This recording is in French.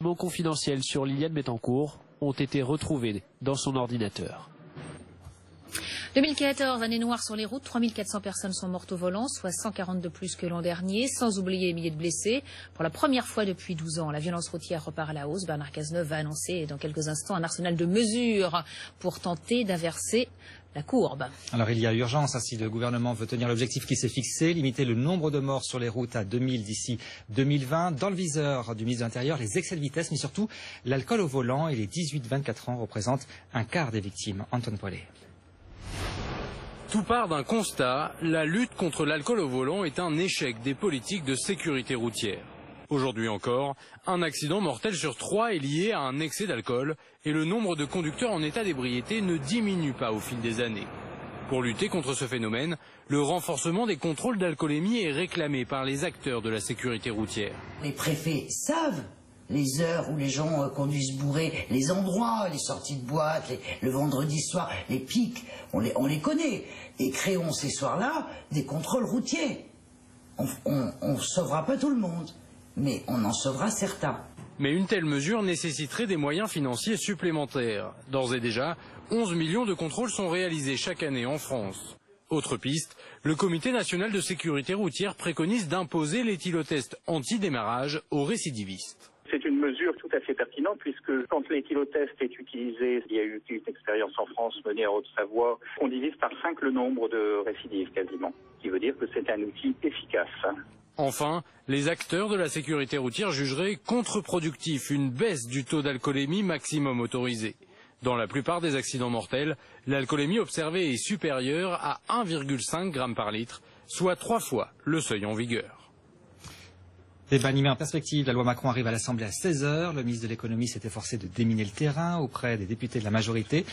documents confidentiels sur Liliane Bettencourt ont été retrouvés dans son ordinateur. 2014, année noire sur les routes, 3400 personnes sont mortes au volant, soit 140 de plus que l'an dernier, sans oublier les milliers de blessés. Pour la première fois depuis 12 ans, la violence routière repart à la hausse. Bernard Cazeneuve va annoncer dans quelques instants un arsenal de mesures pour tenter d'inverser la courbe. Alors il y a urgence, si le gouvernement veut tenir l'objectif qui s'est fixé, limiter le nombre de morts sur les routes à 2000 d'ici 2020. Dans le viseur du ministre de l'Intérieur, les excès de vitesse, mais surtout l'alcool au volant, et les 18-24 ans représentent un quart des victimes. Antoine Poilet. Tout part d'un constat, la lutte contre l'alcool au volant est un échec des politiques de sécurité routière. Aujourd'hui encore, un accident mortel sur 3 est lié à un excès d'alcool et le nombre de conducteurs en état d'ébriété ne diminue pas au fil des années. Pour lutter contre ce phénomène, le renforcement des contrôles d'alcoolémie est réclamé par les acteurs de la sécurité routière. Les préfets savent les heures où les gens conduisent bourrés, les endroits, les sorties de boîte, le vendredi soir, les pics, on les connaît. Et créons ces soirs-là des contrôles routiers. On sauvera pas tout le monde, mais on en sauvera certains. Mais une telle mesure nécessiterait des moyens financiers supplémentaires. D'ores et déjà, 11 millions de contrôles sont réalisés chaque année en France. Autre piste, le Comité national de sécurité routière préconise d'imposer l'éthylotest anti-démarrage aux récidivistes. C'est une mesure tout à fait pertinente puisque quand l'éthylotest est utilisé, il y a eu une expérience en France menée en Haute-Savoie, on divise par 5 le nombre de récidives quasiment, ce qui veut dire que c'est un outil efficace. Enfin, les acteurs de la sécurité routière jugeraient contre-productif une baisse du taux d'alcoolémie maximum autorisé. Dans la plupart des accidents mortels, l'alcoolémie observée est supérieure à 1,5 g par litre, soit 3 fois le seuil en vigueur. Débat animé en perspective, la loi Macron arrive à l'Assemblée à 16 h. Le ministre de l'économie s'est efforcé de déminer le terrain auprès des députés de la majorité.